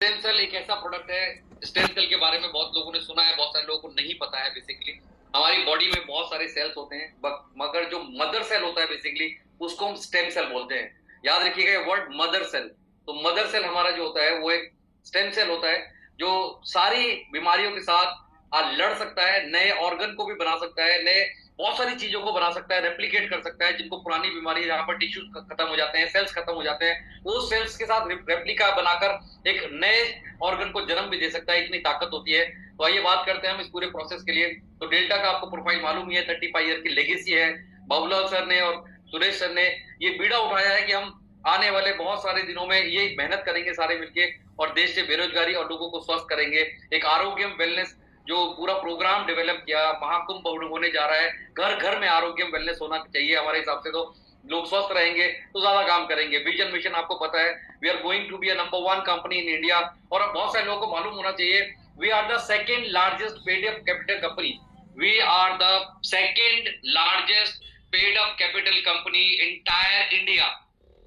Stem cell एक ऐसा product है, स्टेम सेल के बारे में बहुत लोगों ने सुना है, बहुत सारे लोगों को नहीं पता है। बेसिकली हमारी बॉडी में बहुत सारे सेल्स होते हैं, मगर जो मदर सेल होता है बेसिकली उसको हम स्टेम सेल बोलते हैं। याद रखिएगा ये वर्ड मदर सेल। तो मदर सेल हमारा जो होता है वो एक स्टेम सेल होता है जो सारी बीमारियों के साथ लड़ सकता है, नए ऑर्गन को भी बना सकता है, नए बहुत सारी चीजों को बना सकता है, रेप्लिकेट कर सकता है। जिनको पुरानी बीमारी जहां पर टिश्यूज खत्म हो जाते हैं, सेल्स खत्म हो जाते हैं, वो सेल्स के साथ रेप्लिका बनाकर एक नए ऑर्गन को जन्म भी दे सकता है। इतनी ताकत होती है। तो आइए बात करते हैं हम इस पूरे प्रोसेस के लिए। तो डेल्टा का आपको प्रोफाइल मालूम ही है, 35 ईयर की लेगेसी है। बाबूलाल सर ने और सुरेश सर ने ये बीड़ा उठाया है कि हम आने वाले बहुत सारे दिनों में ये मेहनत करेंगे सारे मिलके और देश से बेरोजगारी और लोगों को स्वस्थ करेंगे। एक आरोग्य वेलनेस जो पूरा प्रोग्राम डेवलप किया, महाकुंभ होने जा रहा है। घर घर में आरोग्य वेलनेस होना चाहिए हमारे हिसाब से। तो लोग स्वस्थ रहेंगे तो ज्यादा काम करेंगे। विजन मिशन आपको पता है, we are going to be a number 1 company in India. और अब बहुत सारे लोगों को मालूम होना चाहिए, we are the second largest paid up capital company. We are the second largest paid up capital company entire India.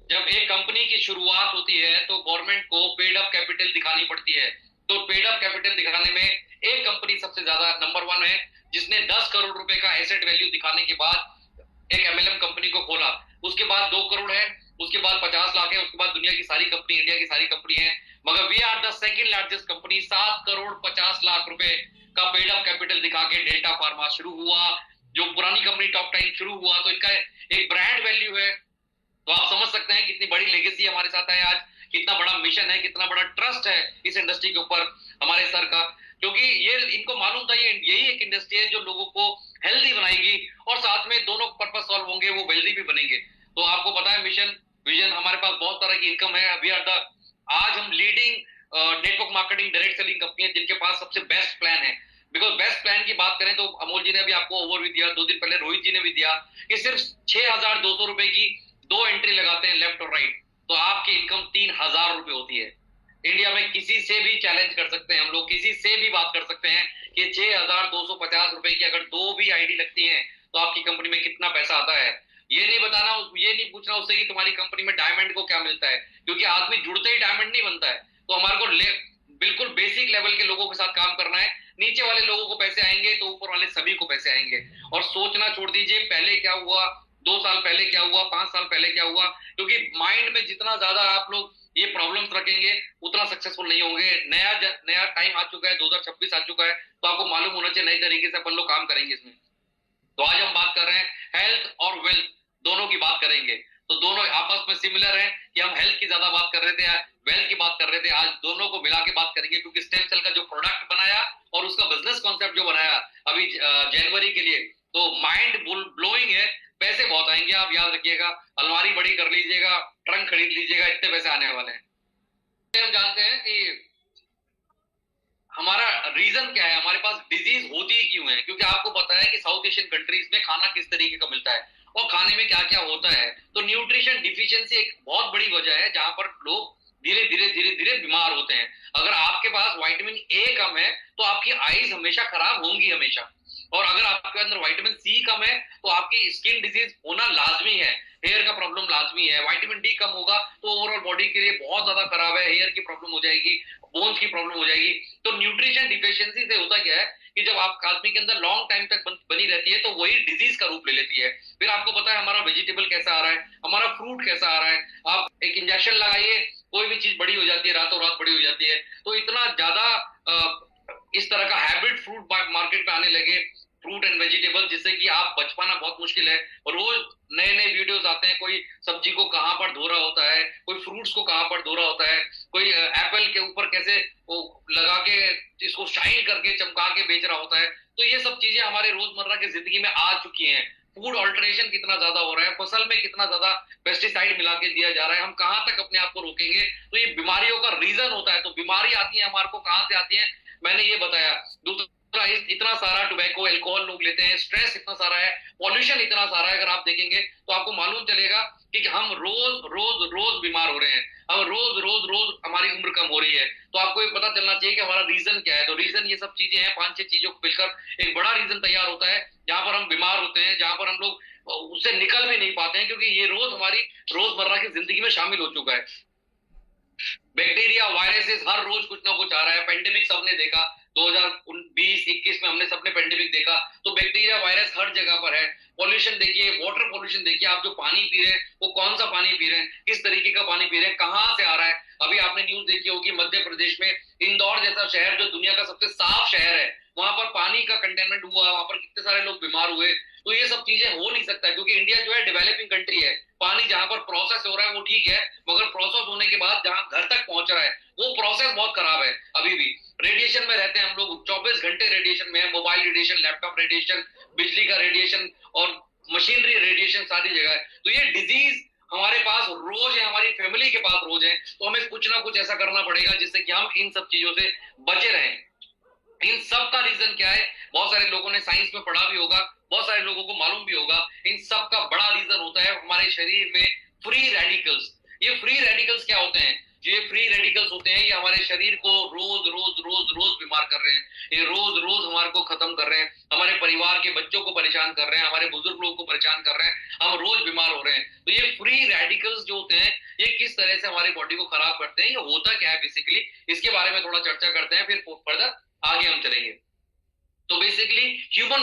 जब एक कंपनी की शुरुआत होती है तो गवर्नमेंट को पेड अप कैपिटल दिखानी पड़ती है। तो पेड अप कैपिटल दिखाने में एक कंपनी सबसे ज्यादा नंबर 1 है, जिसने 10 करोड़ रुपए का एसेट वैल्यू दिखाने के बाद एक एमएलएम कंपनी को खोला। उसके बाद 2 करोड़ है, उसके बाद 50 लाख है, उसके बाद दुनिया की सारी कंपनी, इंडिया की सारी कंपनी है। मगर we are the second largest company. 7 crore 50 lakh रुपए का पेड अप कैपिटल दिखा के डेल्टा फार्मा शुरू हुआ। जो पुरानी कंपनी टॉप टाइम शुरू हुआ तो इनका एक ब्रांड वैल्यू है। तो आप समझ सकते हैं कितनी बड़ी लेगेसी हमारे साथ है आज, कितना बड़ा मिशन है, कितना बड़ा ट्रस्ट है इस इंडस्ट्री के ऊपर हमारे सर का। क्योंकि ये इनको मालूम था ये यही एक इंडस्ट्री है जो लोगों को हेल्दी बनाएगी और साथ में दोनों पर्पस सॉल्व होंगे, वो वेल्दी भी बनेंगे। तो आपको पता है मिशन विजन, हमारे पास बहुत तरह की इनकम है। वी आर द आज हम leading network marketing direct selling company है जिनके पास सबसे बेस्ट प्लान है। बिकॉज बेस्ट प्लान की बात करें तो अमोल जी ने भी आपको ओवरव्यू दिया, 2 दिन पहले रोहित जी ने भी दिया कि सिर्फ 6,200 रुपए की 2 एंट्री लगाते हैं लेफ्ट और राइट तो आपकी इनकम 3,000 रुपए होती है। इंडिया में किसी से भी चैलेंज कर सकते हैं हम लोग, किसी से भी बात कर सकते हैं कि 6,250 रुपए की अगर 2 भी आईडी लगती है तो आपकी कंपनी में कितना पैसा आता है। ये नहीं बताना, ये नहीं पूछना उससे कि तुम्हारी कंपनी में डायमंड को क्या मिलता है, क्योंकि आदमी जुड़ते ही डायमंड नहीं बनता है। तो हमारे को बिल्कुल बेसिक लेवल के लोगों के साथ काम करना है। नीचे वाले लोगों को पैसे आएंगे तो ऊपर वाले सभी को पैसे आएंगे। और सोचना छोड़ दीजिए पहले क्या हुआ, 2 साल पहले क्या हुआ, 5 साल पहले क्या हुआ, क्योंकि माइंड में जितना ज्यादा आप लोग ये प्रॉब्लम्स रखेंगे उतना सक्सेसफुल नहीं होंगे। नया टाइम आ चुका है, 2026 आ चुका है, तो आपको मालूम होना चाहिए नई तरीके से अपन लोग काम करेंगे इसमें। तो आज हम बात कर रहे हैं हेल्थ और वेल्थ दोनों की बात करेंगे। तो दोनों आपस में सिमिलर है कि हम हेल्थ की ज्यादा बात कर रहे थे, वेल्थ की बात कर रहे थे। आज दोनों को मिला के बात करेंगे, क्योंकि स्टेम सेल का जो प्रोडक्ट बनाया और उसका बिजनेस कॉन्सेप्ट जो बनाया अभी जनवरी के लिए, तो माइंड ब्लोइंग है। पैसे बहुत आएंगे, आप याद रखिएगा। अलमारी बड़ी कर लीजिएगा, ट्रंक खरीद लीजिएगा, इतने पैसे आने वाले हैं। हम जानते हैं कि हमारा रीजन क्या है, हमारे पास डिजीज होती ही क्यों है। क्योंकि आपको पता है कि साउथ एशियन कंट्रीज में खाना किस तरीके का मिलता है और खाने में क्या क्या होता है। तो न्यूट्रिशन डिफिशियंसी एक बहुत बड़ी वजह है जहां पर लोग धीरे धीरे धीरे धीरे बीमार होते हैं। अगर आपके पास विटामिन ए कम है तो आपकी आईज हमेशा खराब होंगी हमेशा। और अगर आपके अंदर विटामिन सी कम है तो आपकी स्किन डिजीज होना लाजमी है, हेयर का प्रॉब्लम लाजमी है। विटामिन डी कम होगा तो ओवरऑल बॉडी के लिए बहुत ज्यादा खराब है, हेयर की प्रॉब्लम हो जाएगी, बोन्स की प्रॉब्लम हो जाएगी। तो न्यूट्रिशन डिफिशियंसी से होता क्या है कि जब आप आदमी के अंदर लॉन्ग टाइम तक बनी रहती है तो वही डिजीज का रूप ले लेती है। फिर आपको पता है हमारा वेजिटेबल कैसा आ रहा है, हमारा फ्रूट कैसा आ रहा है। आप एक इंजेक्शन लगाइए, कोई भी चीज बड़ी हो जाती है, रातों रात बड़ी हो जाती है। तो इतना ज्यादा इस तरह का हैबिट फ्रूट मार्केट में आने लगे, फ्रूट एंड वेजिटेबल, जिससे कि आप बच पाना बहुत मुश्किल है। रोज नए नए वीडियोस आते हैं, कोई सब्जी को कहां पर धो रहा होता है, कोई फ्रूट्स को कहां पर धो रहा होता है, कोई एप्पल के ऊपर कैसे वो लगा के इसको शाइन करके चमका के बेच रहा होता है। तो ये सब चीजें हमारे रोजमर्रा की जिंदगी में आ चुकी हैं। फूड ऑल्टरेशन कितना ज्यादा हो रहा है, फसल में कितना ज्यादा पेस्टिसाइड मिला के दिया जा रहा है, हम कहां तक अपने आप को रोकेंगे। तो ये बीमारियों का रीजन होता है। तो बीमारी आती है हमारे को कहां से आती है, मैंने ये बताया। दूसरा इतना सारा टोबैको अल्कोहल लोग लेते हैं, स्ट्रेस इतना सारा है, पॉल्यूशन इतना सारा है। अगर आप देखेंगे तो आपको मालूम चलेगा कि हम रोज रोज रोज बीमार हो रहे हैं, हम रोज रोज रोज हमारी उम्र कम हो रही है। तो आपको ये पता चलना चाहिए कि हमारा रीजन क्या है। तो रीजन ये सब चीजें हैं, 5-6 चीजों को मिलकर एक बड़ा रीजन तैयार होता है जहां पर हम बीमार होते हैं, जहां पर हम लोग उससे निकल भी नहीं पाते हैं, क्योंकि ये रोज हमारी रोजमर्रा की जिंदगी में शामिल हो चुका है। बैक्टीरिया, वायरसेस, हर रोज कुछ ना कुछ आ रहा है। पेंडेमिक सबने देखा, 2020-21 में हमने सबने पेंडेमिक देखा। तो बैक्टीरिया, वायरस हर जगह पर है। पॉल्यूशन देखिए, वाटर पॉल्यूशन देखिए, आप जो पानी पी रहे हैं वो कौन सा पानी पी रहे हैं, किस तरीके का पानी पी रहे हैं, कहाँ से आ रहा है। अभी आपने न्यूज देखी होगी, मध्य प्रदेश में इंदौर जैसा शहर जो दुनिया का सबसे साफ शहर है, वहां पर पानी का कंटेनमेंट हुआ, वहां पर कितने सारे लोग बीमार हुए। तो ये सब चीजें हो नहीं सकता, क्योंकि इंडिया जो है डेवलपिंग कंट्री है। पानी जहां पर प्रोसेस हो रहा है वो ठीक है, मगर प्रोसेस होने के बाद जहां घर तक पहुंच रहा है वो प्रोसेस बहुत खराब है। अभी भी रेडिएशन में रहते हैं हम लोग, 24 घंटे रेडिएशन में है। मोबाइल रेडिएशन, लैपटॉप रेडिएशन, बिजली का रेडिएशन और मशीनरी रेडिएशन सारी जगह है। तो ये डिजीज हमारे पास रोज है, हमारी फैमिली के पास रोज है। तो हमें कुछ ना कुछ ऐसा करना पड़ेगा जिससे कि हम इन सब चीजों से बचे रहें। इन सब का रीजन क्या है, बहुत सारे लोगों ने साइंस में पढ़ा भी होगा, बहुत सारे लोगों को मालूम भी होगा। इन सब का बड़ा रीजन होता है हमारे शरीर में फ्री रेडिकल्स। ये फ्री रेडिकल्स क्या होते हैं? ये फ्री रेडिकल्स होते हैं, ये हमारे शरीर को रोज रोज रोज रोज बीमार कर रहे हैं। ये रोज रोज हमारे को खत्म कर रहे हैं, हमारे परिवार के बच्चों को परेशान कर रहे हैं, हमारे बुजुर्ग लोगों को परेशान कर रहे हैं। हम रोज बीमार हो रहे हैं। तो ये फ्री रेडिकल्स जो होते हैं, ये किस तरह से हमारी बॉडी को खराब करते हैं, ये होता क्या है बेसिकली, इसके बारे में थोड़ा चर्चा करते हैं, फिर फर्दर आगे हम चलेंगे। तो बेसिकली ह्यूमन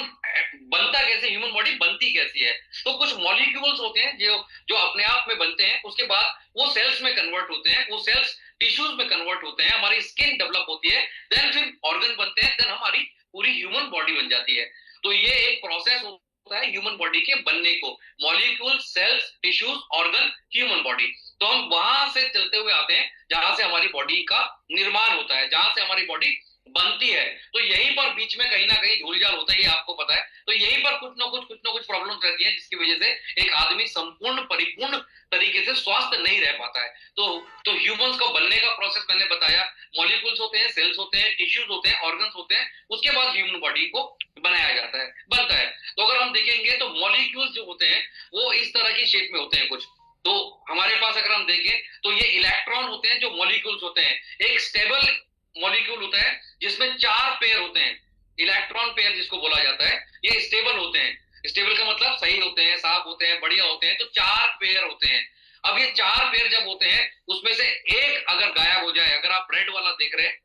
बनता कैसे, ह्यूमन बॉडी बनती कैसी है? तो कुछ मॉलिक्यूल्स होते हैं जो जो अपने आप में बनते हैं, उसके बाद वो सेल्स में कन्वर्ट होते हैं, वो सेल्स टिश्यूज में कन्वर्ट होते हैं, हमारी स्किन डेवलप होती है, देन फिर ऑर्गन बनते हैं, देन हमारी पूरी ह्यूमन बॉडी बन जाती है। तो ये एक प्रोसेस होता है ह्यूमन बॉडी के बनने को, molecule, cells, tissues, organ, human body. तो हम वहां से चलते हुए आते हैं जहां से हमारी बॉडी का निर्माण होता है, जहां से हमारी बॉडी बनती है। तो यहीं पर बीच में कहीं ना कहीं झोलझाल होता है, ये आपको पता है। तो यहीं पर कुछ ना कुछ प्रॉब्लम्स रहती हैं, जिसकी वजह से एक आदमी संपूर्ण परिपूर्ण तरीके से स्वस्थ नहीं रह पाता है। तो ह्यूमंस को बनने का प्रोसेस मैंने बताया, मॉलिक्यूल्स होते हैं, सेल्स होते हैं, टिश्यूज होते हैं, ऑर्गन्स होते हैं, उसके बाद ह्यूमन बॉडी को बनाया जाता है, बनता है। तो अगर हम देखेंगे तो मॉलिक्यूल्स जो होते हैं वो इस तरह की शेप में होते हैं कुछ। तो हमारे पास अगर हम देखें तो ये इलेक्ट्रॉन होते हैं जो मॉलिक्यूल्स होते हैं। एक स्टेबल मॉलिक्यूल होता है जिसमें 4 पेयर होते हैं, इलेक्ट्रॉन पेयर जिसको बोला जाता है, ये स्टेबल होते हैं। स्टेबल का मतलब सही होते हैं, साफ होते हैं, बढ़िया होते हैं। तो 4 पेयर होते हैं। अब ये 4 पेयर जब होते हैं, उसमें से एक अगर गायब हो जाए, अगर आप रेड वाला देख रहे हैं,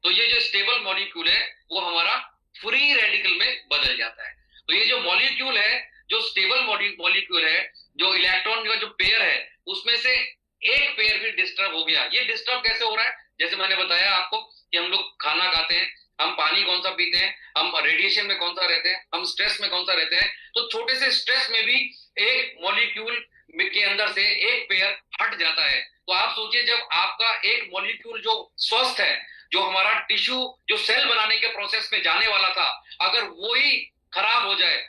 तो ये जो स्टेबल मॉलिक्यूल है वो हमारा फ्री रेडिकल में बदल जाता है। तो ये जो मॉलिक्यूल है, जो स्टेबल मॉलिक्यूल है, जो इलेक्ट्रॉन का जो पेयर है, उसमें से एक पेयर भी डिस्टर्ब हो गया। ये डिस्टर्ब कैसे हो रहा है? जैसे मैंने बताया आपको कि हम लोग खाना खाते हैं, हम पानी कौन सा पीते हैं, हम रेडिएशन में कौन सा रहते हैं, हम स्ट्रेस में कौन सा रहते हैं। तो छोटे से स्ट्रेस में भी एक मॉलिक्यूल के अंदर से एक पेयर हट जाता है। तो आप सोचिए, जब आपका एक मॉलिक्यूल जो स्वस्थ है, जो हमारा टिश्यू, जो सेल बनाने के प्रोसेस में जाने वाला था, अगर वो ही खराब हो जाए,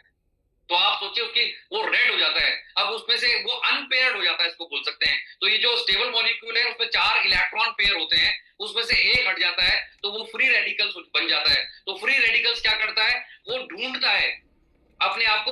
तो आप सोचिए उसकी वो रेड हो जाता है। अब उसमें से वो अनपेयर्ड हो जाता है, इसको बोल सकते हैं। तो ये जो स्टेबल मॉलिक्यूल है उसमें 4 इलेक्ट्रॉन पेयर होते हैं, उसमें से एक हट जाता है तो वो फ्री रेडिकल्स बन जाता है। तो फ्री रेडिकल्स क्या करता है, वो ढूंढता है अपने आप को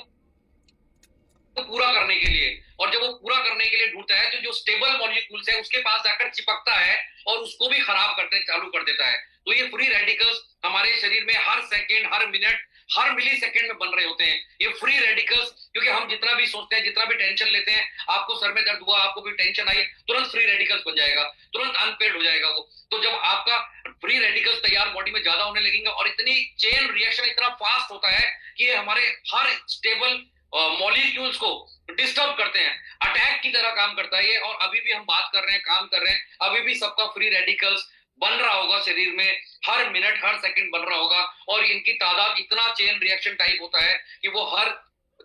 पूरा करने के लिए, और जब वो पूरा करने के लिए ढूंढता है तो जो स्टेबल मॉलिक्यूल्स है उसके पास जाकर चिपकता है और उसको भी खराब करते चालू कर देता है। तो ये फ्री रेडिकल्स हमारे शरीर में हर सेकेंड, हर मिनट, हर मिली सेकेंड में बन रहे होते हैं, ये फ्री रेडिकल्स। क्योंकि हम जितना भी सोचते हैं, जितना भी टेंशन लेते हैं, आपको सर में दर्द हुआ, आपको भी टेंशन आई, तुरंत फ्री रेडिकल्स बन जाएगा, तुरंत अनपेड हो जाएगा वो। तो जब आपका फ्री रेडिकल्स तैयार बॉडी में ज्यादा होने लगेंगे और इतनी चेन रिएक्शन इतना फास्ट होता है कि ये हमारे हर स्टेबल मॉलिक्यूल्स को डिस्टर्ब करते हैं, अटैक की तरह काम करता है ये। और अभी भी हम बात कर रहे हैं, काम कर रहे हैं, अभी भी सबका फ्री रेडिकल्स बन रहा होगा शरीर में, हर मिनट, हर सेकंड बन रहा होगा। और इनकी तादाद इतना चेन रिएक्शन टाइप होता है कि वो हर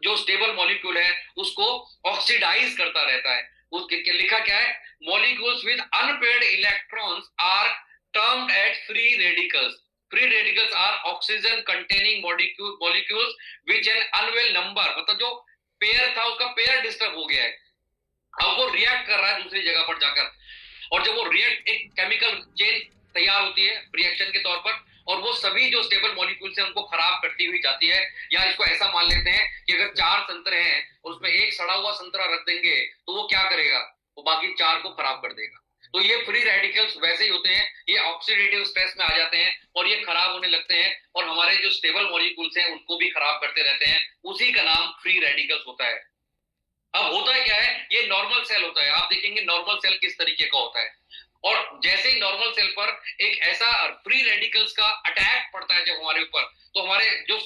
जो स्टेबल मॉलिक्यूल है उसको ऑक्सीडाइज करता रहता है। उसके लिखा क्या है, molecules with unpaired electrons are termed as free radicals. Free radicals are oxygen containing molecules which an uneven number, मतलब जो पेयर था उसका पेयर डिस्टर्ब हो गया है, अब वो रिएक्ट कर रहा है दूसरी जगह पर जाकर। और जब वो रिएक्ट, एक केमिकल चेन तैयार होती है रिएक्शन के तौर पर, और वो सभी जो स्टेबल मॉलिक्यूल्स हैं उनको खराब करती हुई जाती है। या इसको ऐसा मान लेते हैं कि अगर 4 संतरे हैं और उसमें एक सड़ा हुआ संतरा रख देंगे तो वो क्या करेगा, वो बाकी 4 को खराब कर देगा। तो ये फ्री रेडिकल्स वैसे ही होते हैं, ये ऑक्सीडेटिव स्ट्रेस में आ जाते हैं और ये खराब होने लगते हैं, और हमारे जो स्टेबल मॉलिक्यूल्स हैं उनको भी खराब करते रहते हैं। उसी का नाम फ्री रेडिकल्स होता है। अब होता है क्या है, ये नॉर्मल सेल होता है। आप देखेंगे नॉर्मल सेल किस तरीके का होता है, और जैसे ही नॉर्मल सेल पर एक ऐसा फ्री रेडिकल्स का अटैक पड़ता है जब हमारे ऊपर, तो हमारे जो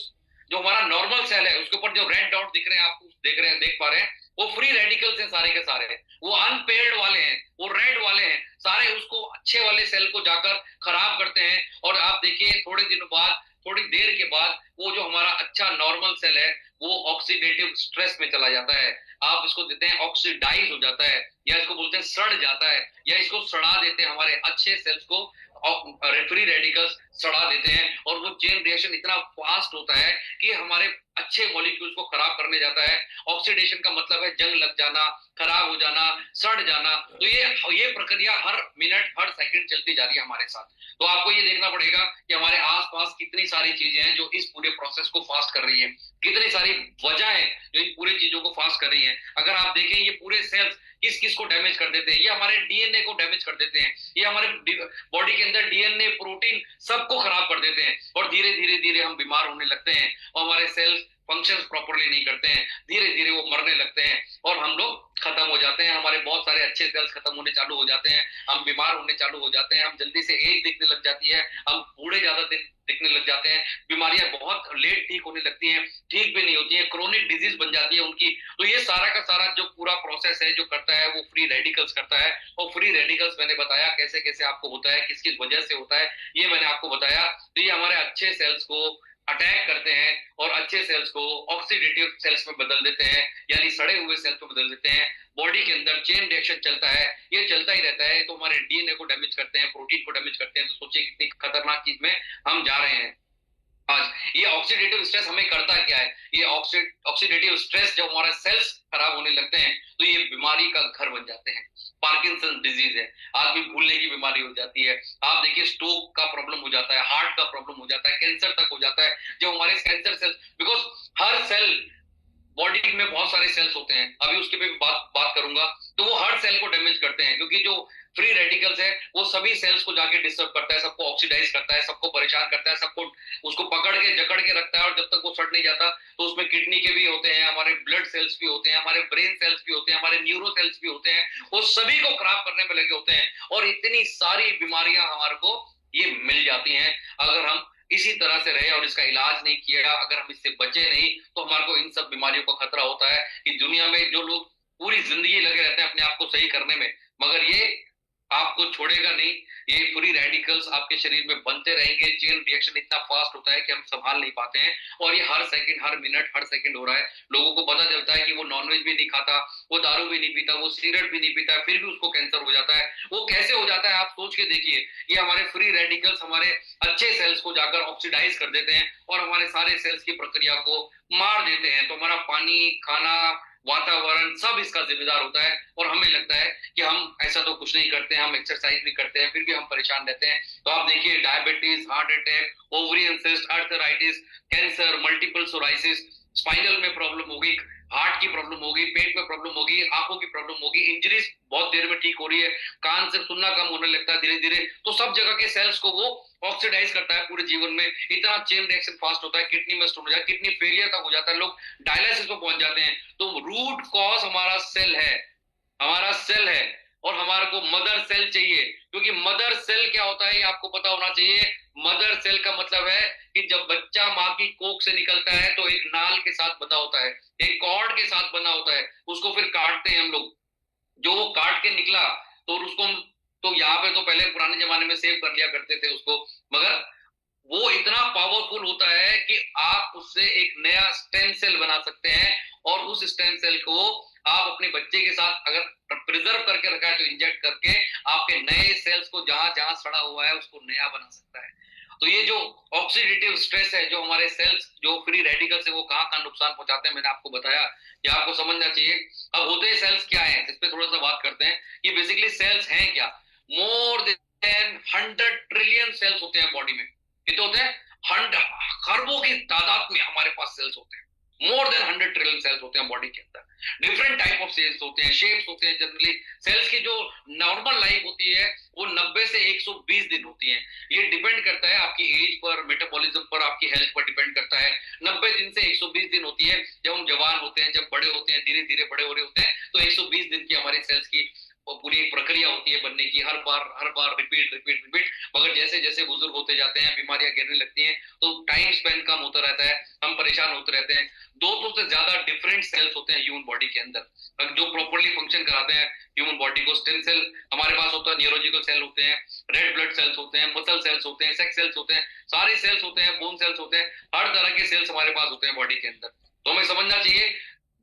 जो हमारा नॉर्मल सेल है उसके ऊपर जो रेड डॉट दिख रहे हैं, आप देख पा रहे हैं, वो फ्री रेडिकल्स हैं सारे के सारे, वो अनपेयर्ड वाले हैं, वो रेड वाले हैं, सारे उसको अच्छे वाले सेल को जाकर खराब करते हैं। और आप देखिए थोड़े दिनों बाद, थोड़ी देर के बाद, वो जो हमारा अच्छा नॉर्मल सेल है वो ऑक्सीडेटिव स्ट्रेस में चला जाता है। आप इसको देते हैं ऑक्सीडाइज हो जाता है, या इसको बोलते हैं सड़ जाता है, या इसको सड़ा देते हैं, हमारे अच्छे सेल्स को फ्री रेडिकल्स सड़ा देते हैं। और वो चेन रिएक्शन इतना फास्ट होता है कि हमारे अच्छे मॉलिक्यूल्स को खराब करने जाता है। ऑक्सीडेशन का मतलब है जंग लग जाना, खराब हो जाना, सड़ जाना। तो ये प्रक्रिया हर मिनट हर सेकंड चलती जा रही है हमारे साथ। तो आपको ये देखना पड़ेगा कि हमारे आसपास कितनी सारी चीजें हैं जो इस पूरे प्रोसेस को फास्ट कर रही है, कितनी सारी वजह है जो इन पूरी चीजों को फास्ट कर रही है। अगर आप देखें ये पूरे सेल्स किस किस को डैमेज कर देते हैं, ये हमारे डीएनए को डैमेज कर देते हैं, ये हमारे बॉडी के अंदर डीएनए प्रोटीन सबको खराब कर देते हैं। और धीरे धीरे धीरे हम बीमार होने लगते हैं और हमारे सेल्स फंक्शंस प्रॉपर्ली नहीं करते हैं, धीरे धीरे वो मरने लगते हैं और हम लोग खत्म हो जाते हैं। हमारे बहुत सारे अच्छे सेल्स खत्म होने चालू हो जाते हैं, हम बीमार होने चालू हो जाते हैं, हम जल्दी से एज दिखने लग जाती है, हम बूढ़े ज्यादा दिन दिखने लग जाते हैं, बीमारियां बहुत लेट ठीक होने लगती हैं, ठीक भी नहीं होती है, क्रोनिक डिजीज बन जाती है उनकी। तो ये सारा का सारा जो पूरा प्रोसेस है जो करता है वो फ्री रेडिकल्स करता है। और फ्री रेडिकल्स मैंने बताया कैसे कैसे आपको होता है, किस किस वजह से होता है, ये मैंने आपको बताया। तो ये हमारे अच्छे सेल्स को अटैक करते हैं और अच्छे सेल्स को ऑक्सीडेटिव सेल्स में बदल देते हैं, यानी सड़े हुए सेल्स में बदल देते हैं। बॉडी के अंदर चेन रिएक्शन चलता है, ये चलता ही रहता है। तो हमारे डीएनए को डैमेज करते हैं, प्रोटीन को डैमेज करते हैं। तो सोचिए कितनी खतरनाक चीज में हम जा रहे हैं आज। ये ऑक्सीडेटिव स्ट्रेस हमें करता क्या है, ये ऑक्सीडेटिव स्ट्रेस जब हमारे सेल्स खराब होने लगते हैं तो ये बीमारी का घर बन जाते हैं। पार्किंसन डिजीज है, आदमी भूलने की बीमारी हो जाती है। आप देखिए स्ट्रोक का प्रॉब्लम हो जाता है, हार्ट का प्रॉब्लम हो जाता है, कैंसर तक हो जाता है। जो हमारे कैंसर सेल्स, बिकॉज हर सेल, बॉडी में बहुत सारे सेल्स होते हैं, अभी उसके पे बात करूंगा, तो वो हर सेल को डैमेज करते हैं क्योंकि जो फ्री रेडिकल्स है वो सभी सेल्स को जाके डिस्टर्ब करता है, सबको ऑक्सीडाइज करता है, सबको परेशान करता है, सबको उसको पकड़ के जकड़ के रखता है। और जब तक वो सड़ नहीं जाता तो उसमें किडनी के भी होते हैं, हमारे ब्लड सेल्स भी होते हैं, हमारे ब्रेन सेल्स भी होते हैं, हमारे न्यूरो सेल्स भी होते हैं, वो सभी को खराब करने में लगे होते हैं। और इतनी सारी बीमारियां हमारे को ये मिल जाती हैं अगर हम इसी तरह से रहे और इसका इलाज नहीं किया, अगर हम इससे बचे नहीं, तो हमारे को इन सब बीमारियों का खतरा होता है। कि दुनिया में जो लोग पूरी जिंदगी लगे रहते हैं अपने आप को सही करने में, मगर ये आपको छोड़ेगा नहीं, ये फ्री रेडिकल्स आपके शरीर में बनते रहेंगे। चेन रिएक्शन इतना फास्ट होता है कि हम संभाल नहीं पाते हैं, और ये हर सेकंड, हर मिनट, हर सेकंड हो रहा है। लोगों को पता चलता है कि वो नॉनवेज भी नहीं खाता, वो दारू भी नहीं पीता, वो सिगरेट भी नहीं पीता, फिर भी उसको कैंसर हो जाता है। वो कैसे हो जाता है आप सोच के देखिए। ये हमारे फ्री रेडिकल्स हमारे अच्छे सेल्स को जाकर ऑक्सीडाइज कर देते हैं और हमारे सारे सेल्स की प्रक्रिया को मार देते हैं। तो हमारा पानी, खाना, वातावरण सब इसका जिम्मेदार होता है। और हमें लगता है कि हम ऐसा तो कुछ नहीं करते, हम एक्सरसाइज भी करते हैं, फिर भी हम परेशान रहते हैं। तो आप देखिए diabetes, heart attack, ovarian cyst, arthritis, cancer, multiple psoriasis, spinal में प्रॉब्लम होगी, हार्ट की प्रॉब्लम होगी, पेट में प्रॉब्लम होगी, आंखों की प्रॉब्लम होगी, इंजरीज बहुत देर में ठीक हो रही है, कान से सुनना कम होने लगता है धीरे धीरे। तो सब जगह के सेल्स को वो ऑक्सीडाइज करता है पूरे जीवन में। इतना चेन रिएक्शन फास्ट होता है, किडनी में स्टोन हो जाता है, किडनी फेलियर तक हो जाता है, लोग डायलिसिस पे पहुंच जाते हैं। तो रूट कॉज हमारा सेल है, हमारा सेल है। और हमारे को मदर सेल चाहिए, क्योंकि मदर सेल क्या होता है ये आपको पता होना चाहिए। मदर सेल का मतलब है कि जब बच्चा माँ की कोख से निकलता है तो एक नाल के साथ बंधा होता है, एक कॉर्ड के साथ बंधा होता है, उसको फिर काटते हैं हम लोग। जो वो काट के निकला तो उसको, तो यहाँ पे तो पहले पुराने जमाने में सेव कर लिया करते थे उसको, मगर वो इतना पावरफुल होता है कि आप उससे एक नया स्टेम सेल बना सकते हैं। और उस स्टेम सेल को आप अपने बच्चे के साथ अगर प्रिजर्व करके रखा है तो इंजेक्ट करके आपके नए सेल्स को जहां जहां सड़ा हुआ है उसको नया बना सकता है। तो ये जो ऑक्सीडेटिव स्ट्रेस है, जो हमारे सेल्स, जो फ्री रेडिकल्स है, वो कहाँ कहाँ नुकसान पहुंचाते हैं मैंने आपको बताया, ये आपको समझना चाहिए। अब होते सेल्स क्या है, इस पे थोड़ा सा बात करते हैं। ये बेसिकली सेल्स हैं क्या? मोर देन 100 ट्रिलियन सेल्स होते हैं बॉडी में। कितने होते हैं? 100 खरबों की तादाद में हमारे पास सेल्स होते हैं। मोर देन 100 ट्रिलियन सेल्स होते हैं बॉडी के अंदर। डिफरेंट टाइप ऑफ सेल्स होते हैं, शेप्स होते हैं। जनरली सेल्स की जो नॉर्मल लाइफ होती है वो 90 से 120 दिन होती है। ये डिपेंड करता है आपकी एज पर, मेटाबॉलिज्म पर, आपकी हेल्थ पर डिपेंड करता है। 90 दिन से 120 दिन होती है। जब हम जवान होते हैं, जब बड़े होते हैं, धीरे धीरे बड़े हो रहे होते हैं, तो 120 दिन की हमारी सेल्स की पूरी एक प्रक्रिया होती है बनने की, हर बार रिपीट रिपीट रिपीट। मगर जैसे जैसे बुजुर्ग होते जाते हैं, बीमारियां गिरने लगती हैं, तो टाइम स्पेंड कम होता रहता है, हम परेशान होते रहते हैं। 200 से ज्यादा डिफरेंट सेल्स होते हैं ह्यूमन बॉडी के अंदर जो प्रॉपरली फंक्शन कराते हैं ह्यूमन बॉडी को। स्टेम सेल हमारे पास होता है, न्यूरोलॉजिकल सेल होते हैं, रेड ब्लड सेल्स होते हैं, मसल सेल्स होते हैं, सेक्स सेल्स होते हैं, सारे सेल्स होते हैं, बोन सेल्स होते हैं, हर तरह के सेल्स हमारे पास होते हैं बॉडी के अंदर। तो हमें समझना चाहिए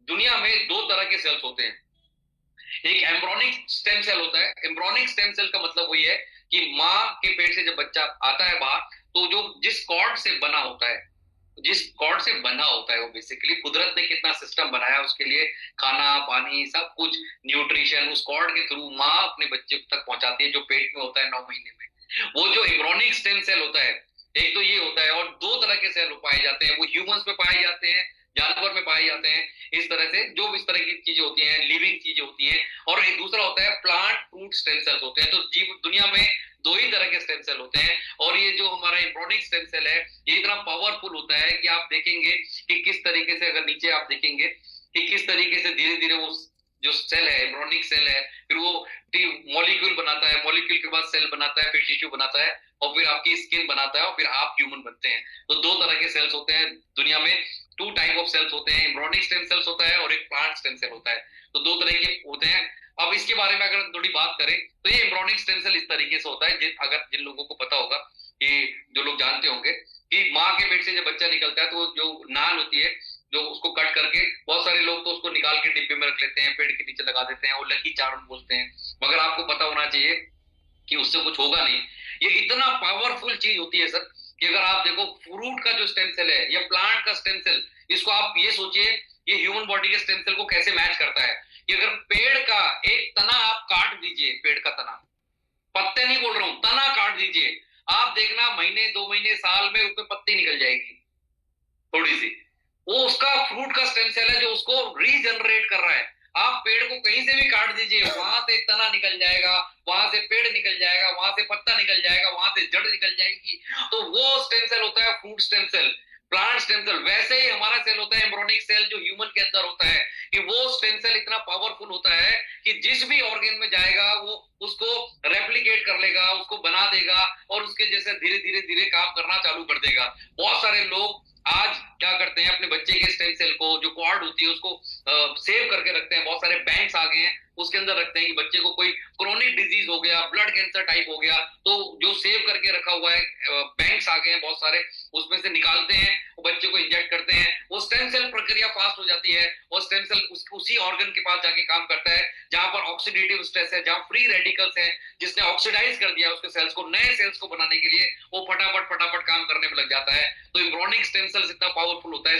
दुनिया में 2 तरह के सेल्स होते हैं। एक एम्ब्रोनिक स्टेम सेल होता है। एम्ब्रोनिक स्टेम सेल का मतलब वही है कि माँ के पेट से जब बच्चा आता है बाहर, तो जो जिस कॉर्ड से बना होता है, जिस कॉर्ड से बना होता है, वो बेसिकली कुदरत ने कितना सिस्टम बनाया उसके लिए, खाना पानी सब कुछ, न्यूट्रिशन, उस कॉर्ड के थ्रू माँ अपने बच्चे तक पहुंचाती है जो पेट में होता है 9 महीने में। वो जो एम्ब्रोनिक स्टेम सेल होता है, एक तो ये होता है, और 2 तरह के सेल पाए जाते हैं, वो ह्यूमंस में पाए जाते हैं, जानवर में पाए जाते हैं। इस तरह से जो इस तरह की चीजें होती हैं, लिविंग चीजें होती हैं। और एक दूसरा होता है प्लांट फ्रूट स्टेम सेल्स होते हैं। तो जीव दुनिया में 2 ही तरह के स्टेम सेल होते हैं। और ये जो हमारा एम्ब्रोनिक स्टेम सेल है, ये इतना पावरफुल होता है कि आप देखेंगे कि किस तरीके से, अगर नीचे आप देखेंगे कि किस तरीके से धीरे धीरे वो जो सेल है, एम्ब्रोनिक सेल है, फिर वो मॉलिक्यूल बनाता है, मॉलिक्यूल के बाद सेल बनाता है, फिर टिश्यू बनाता है, और फिर आपकी स्किन बनाता है, और फिर आप ह्यूमन बनते हैं। तो 2 तरह के सेल्स होते हैं दुनिया में, 2 टाइप ऑफ सेल्स होते हैं, एम्ब्रोनिक स्टेम सेल्स होता है और एक प्लांट स्टेम सेल होता है। तो 2 तरह के होते हैं। अब इसके बारे में अगर थोड़ी बात करें, तो ये एम्ब्रोनिक स्टेम सेल इस तरीके से होता है, अगर जिन लोगों को पता होगा, कि जो लोग जानते होंगे कि माँ के पेट से जब बच्चा निकलता है, तो जो नाल होती है, जो उसको कट करके, बहुत सारे लोग तो उसको निकाल के डिब्बे में रख लेते हैं, पेड़ के नीचे लगा देते हैं, वो लकी चार्म बोलते हैं। मगर आपको पता होना चाहिए कि उससे कुछ होगा नहीं। ये इतना पावरफुल चीज होती है सर, कि अगर आप देखो फ्रूट का जो स्टेम सेल है या प्लांट का स्टेम सेल, इसको आप ये सोचिए, ये ह्यूमन बॉडी के स्टेम सेल को कैसे मैच करता है। कि अगर पेड़ का एक तना आप काट दीजिए, पेड़ का तना, पत्ते नहीं बोल रहा हूं, तना काट दीजिए, आप देखना महीने 2 महीने साल में उसमें पत्ती निकल जाएगी थोड़ी सी। वो उसका फ्रूट का स्टेम सेल है जो उसको रीजनरेट कर रहा है। आप पेड़ को कहीं से भी काट दीजिए, वहां से तना निकल जाएगा, वहां से पेड़ निकल जाएगा, वहां से पत्ता निकल जाएगा, वहां से जड़ निकल जाएगी। तो वो स्टेम सेल होता है fruit stem cell, plant stem cell. वैसे ही हमारा सेल होता है एम्ब्रोनिक सेल, जो ह्यूमन के अंदर होता है, कि वो स्टेम सेल इतना पावरफुल होता है कि जिस भी ऑर्गन में जाएगा वो उसको रेप्लिकेट कर लेगा, उसको बना देगा, और उसके जैसे धीरे धीरे धीरे काम करना चालू कर देगा। बहुत सारे लोग आज क्या करते हैं, अपने बच्चे के स्टेम सेल को, जो कॉर्ड होती है, उसको सेव करके रखते हैं। बहुत सारे बैंक्स आ गए हैं, उसके अंदर रखते हैं कि बच्चे को कोई क्रोनिक डिजीज हो गया, ब्लड कैंसर टाइप हो गया, तो जो सेव करके रखा हुआ है, बैंक्स आ गए हैं बहुत सारे, उसमें से निकालते हैं, बच्चे को इंजेक्ट करते हैं, वो स्टेम सेल प्रक्रिया फास्ट हो जाती है, और स्टेम सेल उसी ऑर्गन के पास जाके काम करता है जहां पर ऑक्सीडेटिव स्ट्रेस है, जहां फ्री रेडिकल्स है, जिसने ऑक्सीडाइज कर दिया उसके सेल्स को, नए सेल्स को बनाने के लिए वो फटाफट फटाफट काम करने में लग जाता है। तो एम्ब्रोनिक स्टेम सेल इतना पावरफुल होता है।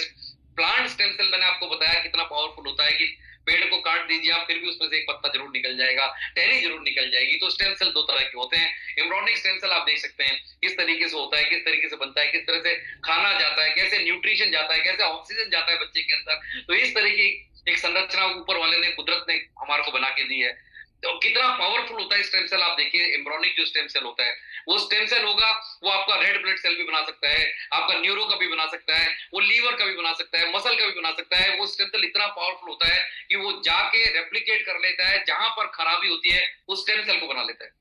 प्लांट स्टेम सेल मैंने आपको बताया कितना पावरफुल होता है, कि पेड़ को काट दीजिए आप, फिर भी उसमें से एक पत्ता जरूर निकल जाएगा, टहनी जरूर निकल जाएगी। तो स्टेम सेल 2 तरह के होते हैं। एम्ब्रोनिक स्टेम सेल आप देख सकते हैं किस तरीके से होता है, किस तरीके से बनता है, किस तरह से खाना जाता है, कैसे न्यूट्रिशन जाता है, कैसे ऑक्सीजन जाता है बच्चे के अंदर। तो इस तरीके एक संरचना ऊपर वाले ने, कुदरत ने हमारे को बना के दी है। तो कितना पावरफुल होता है स्टेम सेल, आप देखिए एम्ब्रोनिक जो स्टेम सेल होता है, वो स्टेम सेल होगा, वो आपका रेड ब्लड सेल भी बना सकता है, आपका न्यूरो का भी बना सकता है, वो लीवर का भी बना सकता है, मसल का भी बना सकता है। वो स्टेम सेल इतना पावरफुल होता है कि वो जाके रेप्लिकेट कर लेता है, जहां पर खराबी होती है उस स्टेम सेल को बना लेता है।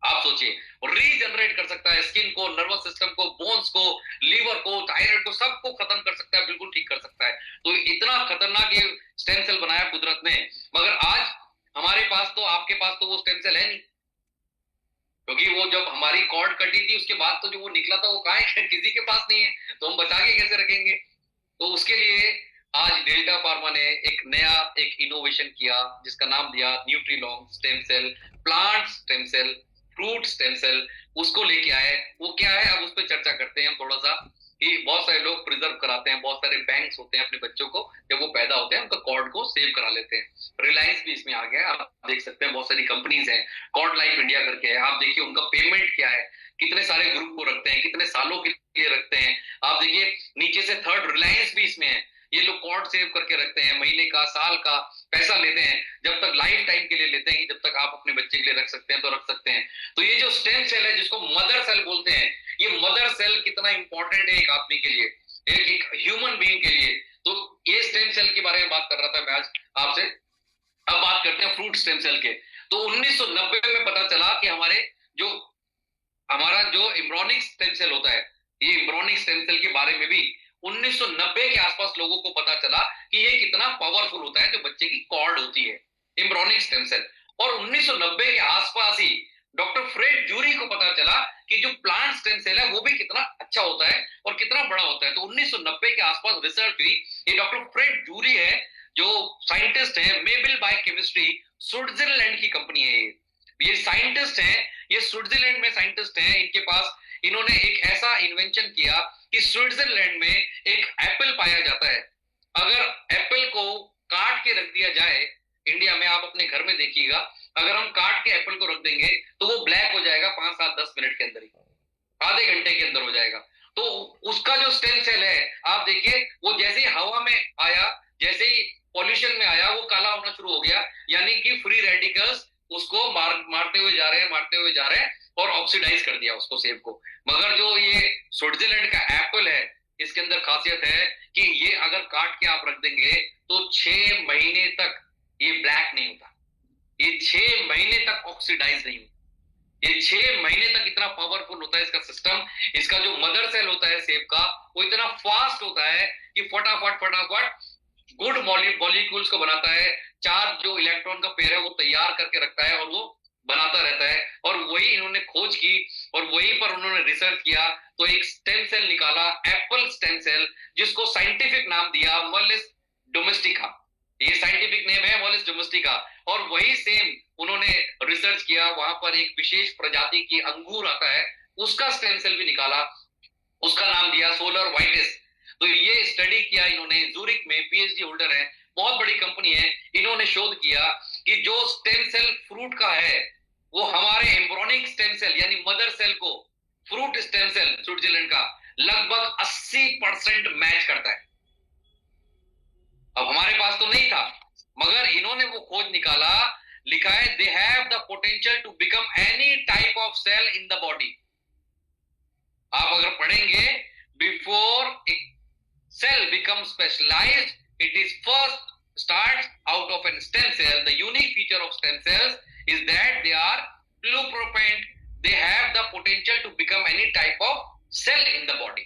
आप सोचिए, और रीजनरेट कर सकता है स्किन को, नर्वस सिस्टम को, बोन्स को, लीवर को, थायराइड को, सबको खत्म कर सकता है, बिल्कुल ठीक कर सकता है। तो इतना खतरनाक ये स्टेम सेल बनाया कुदरत ने। मगर आज हमारे पास तो, आपके पास तो वो स्टेम सेल है नहीं, क्योंकि वो जब हमारी कॉर्ड कटी थी उसके बाद तो जो वो निकला था वो कहाँ है, किसी के पास नहीं है, तो हम बचा के कैसे रखेंगे। तो उसके लिए आज डेल्टा फार्मा ने एक नया इनोवेशन किया, जिसका नाम दिया Nutrilong stem cell, plant stem cell, fruit stem cell. उसको लेके आए, वो क्या है अब उस पर चर्चा करते हैं हम थोड़ा सा। कि बहुत सारे लोग प्रिजर्व कराते हैं, बहुत सारे बैंक्स होते हैं अपने बच्चों को, जब वो पैदा होते हैं उनका कॉर्ड को सेव करा लेते हैं। रिलायंस भी इसमें आ गया, आप देख सकते हैं बहुत सारी कंपनीज हैं, कॉर्ड लाइफ इंडिया करके है, आप देखिए उनका पेमेंट क्या है, कितने सारे ग्रुप को रखते हैं, कितने सालों के लिए रखते हैं। आप देखिए नीचे से थर्ड रिलायंस भी इसमें है, ये लोग कॉर्ड सेव करके रखते हैं, महीने का, साल का पैसा लेते हैं, जब तक लाइफ टाइम के लिए लेते हैं, कि जब तक आप अपने बच्चे के लिए रख सकते हैं तो रख सकते हैं। तो ये जो स्टेम सेल है, जिसको मदर सेल बोलते हैं, ये मदर सेल कितना इंपॉर्टेंट है एक आदमी के लिए, एक ह्यूमन बीइंग के लिए। तो ये स्टेम सेल के बारे में बात कर रहा था मैं आज आपसे। अब बात करते हैं फ्रूट स्टेम सेल के। तो 1990 में पता चला कि हमारा जो एम्ब्रियोनिक स्टेम सेल होता है, ये एम्ब्रियोनिक स्टेम सेल के बारे में भी 1990 के आसपास लोगों को पता चला कि ये कितना पावरफुल होता है जो बच्चे की कॉर्ड होती है, एम्ब्रियोनिक स्टेम सेल। और 1990 के आसपास ही डॉक्टर फ्रेड जूरी को पता चला कि जो प्लांट स्टेम सेल है वो भी कितना अच्छा होता है और कितना बड़ा होता है। तो 1990 के आसपास रिसर्च हुई। ये डॉक्टर फ्रेड जूरी है जो साइंटिस्ट है, मेबल बायोकेमिस्ट्री, स्विट्जरलैंड की कंपनी है। ये साइंटिस्ट है, ये स्विट्जरलैंड में साइंटिस्ट है। इनके पास इन्होंने एक ऐसा इन्वेंशन किया कि स्विट्जरलैंड में एक एप्पल पाया जाता है। अगर एप्पल को काट के रख दिया जाए, इंडिया में आप अपने घर में देखिएगा, अगर हम काट के एप्पल को रख देंगे तो वो ब्लैक हो जाएगा 5, 7, 10 मिनट के अंदर ही, आधे घंटे के अंदर हो जाएगा। तो उसका जो स्टेम सेल है, आप देखिए, वो जैसे ही हवा में आया, जैसे ही पॉल्यूशन में आया, वो काला होना शुरू हो गया। यानी कि फ्री रेडिकल्स उसको मारते हुए जा रहे हैं और ऑक्सीडाइज कर दिया उसको, सेब को। मगर जो ये स्विट्जरलैंड का एप्पल है, इसके अंदर खासियत है कि ये अगर काट के आप रख देंगे तो 6 महीने तक ये ब्लैक नहीं होता, ये 6 महीने तक ऑक्सीडाइज नहीं होता। ये 6 महीने तक इतना पावरफुल होता है इसका सिस्टम। इसका जो मदर सेल होता है सेब का, वो इतना फास्ट होता है कि फटाफट गुड मॉलिक्यूल्स को बनाता है। 4 जो इलेक्ट्रॉन का पेयर है वो तैयार करके रखता है और वो बनाता रहता है। और वही इन्होंने खोज की और वहीं पर उन्होंने रिसर्च किया, तो एक स्टेम सेल निकाला, एप्पल स्टेम सेल, जिसको साइंटिफिक नाम दिया मोलिस डोमेस्टिका। ये साइंटिफिक नेम है मोलिस डोमेस्टिका। और वही सेम उन्होंने रिसर्च किया, वहां पर एक विशेष प्रजाति की अंगूर आता है, उसका स्टेम सेल भी निकाला, उसका नाम दिया सोलर व्हाइटिस। तो ये स्टडी किया इन्होंने, जूरिक में पीएचडी होल्डर है, बहुत बड़ी कंपनी है। इन्होंने शोध किया कि जो स्टेम सेल फ्रूट का है वो हमारे एम्ब्रियोनिक स्टेम सेल यानी मदर सेल को फ्रूट स्टेम सेल स्विट्जरलैंड का लगभग 80% मैच करता है। अब हमारे पास तो नहीं था, मगर इन्होंने वो खोज निकाला, लिखा है they have the potential to become any type of cell in the body. आप अगर पढ़ेंगे, before cell becomes specialized, it is first starts out of a stem cell. The unique feature of stem cells is that they are pluripotent. They have the potential to become any type of cell in the body.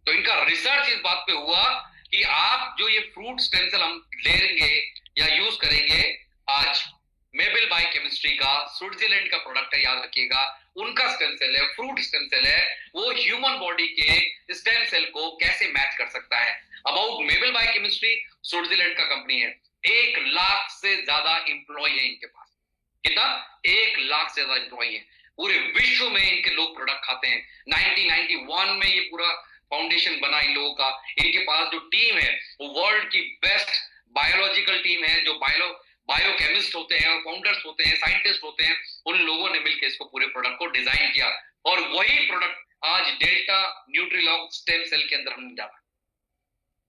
तो इनका research इस बात पे हुआ कि आप जो ये फ्रूट स्टेम सेल हम लेंगे या यूज करेंगे, आज मेबल बायोकेमिस्ट्री का स्विट्जरलैंड का प्रोडक्ट है, याद रखिएगा, उनका स्टेम सेल है, फ्रूट स्टेम सेल है, वो ह्यूमन बॉडी के स्टेम सेल को कैसे मैच कर सकता है। अबाउट मेबल बायोकेमिस्ट्री, स्विट्जरलैंड का कंपनी है, 1 लाख से ज्यादा इंप्लॉय है इनके पास। कितना? 1 लाख से ज्यादा इंप्लॉय है। पूरे विश्व में इनके लोग प्रोडक्ट खाते हैं। 1991 में ये पूरा फाउंडेशन बना इन लोगों का। इनके पास जो टीम है वो वर्ल्ड की बेस्ट बायोलॉजिकल टीम है, जो बायोकेमिस्ट होते हैं, फाउंडर्स होते हैं, साइंटिस्ट होते हैं, उन लोगों ने मिलकर इसको पूरे प्रोडक्ट को डिजाइन किया। और वही प्रोडक्ट आज डेल्टा न्यूट्रीलॉग स्टेम सेल के अंदर हमने डाला।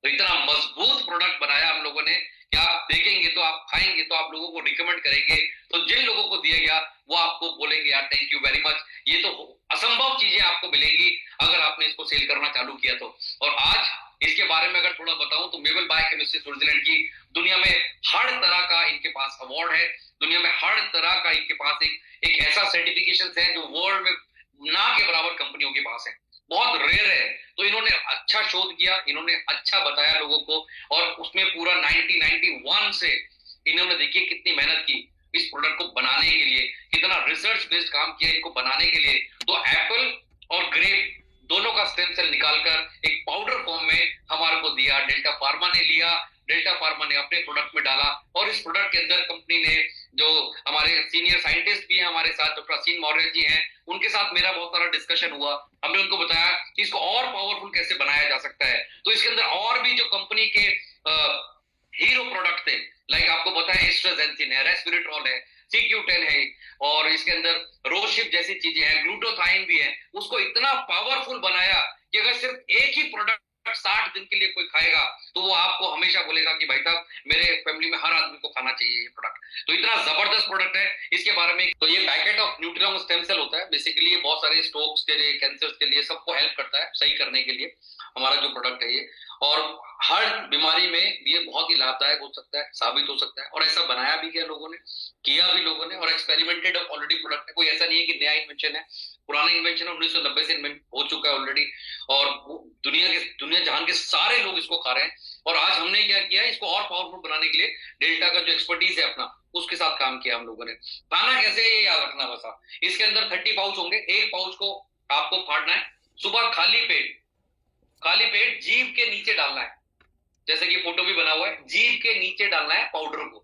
तो इतना मजबूत प्रोडक्ट बनाया हम लोगों ने कि आप देखेंगे तो, आप खाएंगे तो, आप लोगों को रिकमेंड करेंगे तो जिन लोगों को दिया गया वो आपको बोलेंगे यार थैंक यू वेरी मच। ये तो असंभव चीजें आपको मिलेंगी अगर आपने इसको सेल करना चालू किया तो। और आज इसके बारे में अगर थोड़ा बताऊं तो मेबल बायोकेमिस्ट्री स्विट्जरलैंड की दुनिया में हर तरह का इनके पास अवार्ड है, दुनिया में हर तरह का इनके पास एक ऐसा सर्टिफिकेशन है जो वर्ल्ड में ना के बराबर कंपनियों के पास है, बहुत रेयर है। तो इन्होंने अच्छा शोध किया, इन्होंने अच्छा बताया लोगों को, और उसमें पूरा 1991 से इन्होंने देखिए कितनी मेहनत की इस प्रोडक्ट को बनाने के लिए, कितना रिसर्च बेस्ड काम किया इनको बनाने के लिए। तो एप्पल और ग्रेप दोनों का स्टेम सेल निकालकर एक पाउडर फॉर्म में हमारे को दिया, डेल्टा फार्मा ने लिया, डेल्टा फार्मा ने अपने प्रोडक्ट में डाला। और इस प्रोडक्ट के अंदर कंपनी ने, जो हमारे सीनियर साइंटिस्ट भी हैं हमारे साथ, डॉक्टर असीम मौर्य जी हैं, उनके साथ मेरा बहुत सारा डिस्कशन हुआ। हमने उनको बताया कि इसको और पावरफुल कैसे बनाया जा सकता है। तो इसके अंदर और भी जो कंपनी के हीरो प्रोडक्ट थे, लाइक आपको बताया एस्ट्राजेंसिन है, रेस्पिरेट्रॉल है, CQ10 है, और इसके अंदर रोशिप जैसी चीजें हैं, ग्लूटाथाइन भी है। उसको इतना पावरफुल बनाया कि अगर सिर्फ एक ही प्रोडक्ट 60 दिन के लिए कोई खाएगा तो वो आपको हमेशा बोलेगा कि भाई साहब मेरे फैमिली में हर आदमी को खाना चाहिए ये प्रोडक्ट। तो इतना जबरदस्त प्रोडक्ट है इसके बारे में। तो ये पैकेट ऑफ न्यूट्रिलॉन्ग स्टेम सेल होता है बेसिकली, ये बहुत सारे स्ट्रोक्स के लिए, कैंसर के लिए, सबको हेल्प करता है सही करने के लिए हमारा जो प्रोडक्ट है ये। और हर बीमारी में ये बहुत ही लाभदायक हो सकता है, साबित हो सकता है। और ऐसा बनाया भी गया लोगों ने, किया भी लोगों ने, और एक्सपेरिमेंटेड ऑलरेडी प्रोडक्ट है। कोई ऐसा नहीं है कि नया इन्वेंशन है, पुराना इन्वेंशन 1990 से इन्वेंट हो चुका है ऑलरेडी। और दुनिया जहान के सारे लोग इसको खा रहे हैं। और आज हमने क्या किया है, इसको और पावरफुल बनाने के लिए डेल्टा का जो एक्सपर्टीज है अपना, उसके साथ काम किया हम लोगों ने। खाना कैसे है ये याद रखना बस आप। इसके अंदर 30 पाउच होंगे। एक पाउच को आपको फाड़ना है, सुबह खाली पेट जीभ के नीचे डालना है, जैसे कि फोटो भी बना हुआ है, जीभ के नीचे डालना है पाउडर को।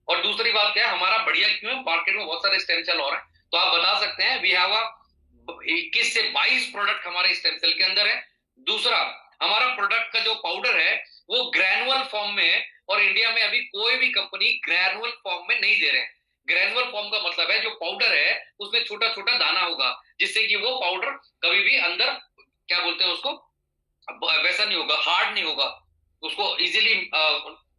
और दूसरी बात क्या है, हमारा बढ़िया क्यों है, मार्केट में बहुत सारे स्टेम सेल और हैं, तो आप बता सकते हैं वी हैव 21 से 22 प्रोडक्ट हमारे स्टेम सेल के अंदर है। दूसरा, हमारा प्रोडक्ट का जो पाउडर है वो ग्रैनुअल फॉर्म में है, और इंडिया में अभी कोई भी कंपनी ग्रैनुअल फॉर्म में नहीं दे रहे हैं। ग्रैनुअल फॉर्म का मतलब है जो पाउडर है उसमें छोटा छोटा दाना होगा, जिससे कि वो पाउडर कभी भी अंदर, क्या बोलते हैं उसको, वैसा नहीं होगा, हार्ड नहीं होगा, उसको इजीली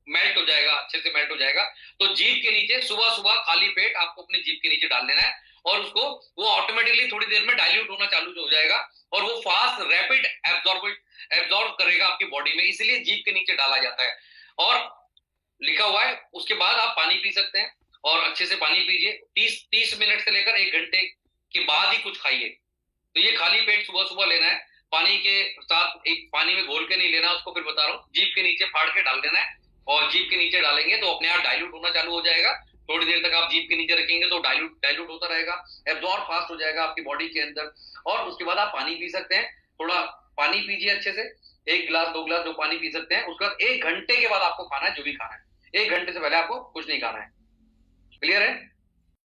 मेल्ट हो जाएगा, अच्छे से मेल्ट हो जाएगा। तो जीभ के नीचे सुबह सुबह खाली पेट आपको अपने जीभ के नीचे डाल देना है, और उसको वो ऑटोमेटिकली थोड़ी देर में डाइल्यूट होना चालू हो जाएगा, और वो फास्ट रैपिड एब्जॉर्ब करेगा आपकी बॉडी में, इसलिए जीभ के नीचे डाला जाता है। और लिखा हुआ है उसके बाद आप पानी पी सकते हैं, और अच्छे से पानी पीजिए। 30 मिनट से लेकर 1 घंटे के बाद ही कुछ खाइए। तो ये खाली पेट सुबह सुबह लेना है, पानी के साथ, एक पानी में घोल के नहीं लेना उसको, फिर बता रहा हूँ, जीभ के नीचे फाड़ के डाल देना है, और जीभ के नीचे डालेंगे तो अपने आप डाइल्यूट होना चालू हो जाएगा। थोड़ी देर तक आप जीभ के नीचे रखेंगे तो डाइल्यूट होता रहेगा, एब्जॉर्ब फास्ट हो जाएगा आपकी बॉडी के अंदर। और उसके बाद आप पानी पी सकते हैं, थोड़ा पानी पीजिए अच्छे से, 1 गिलास 2 गिलास जो पानी पी सकते हैं। उसके बाद 1 घंटे के बाद आपको खाना है जो भी खाना है, 1 घंटे से पहले आपको कुछ नहीं खाना है। क्लियर है?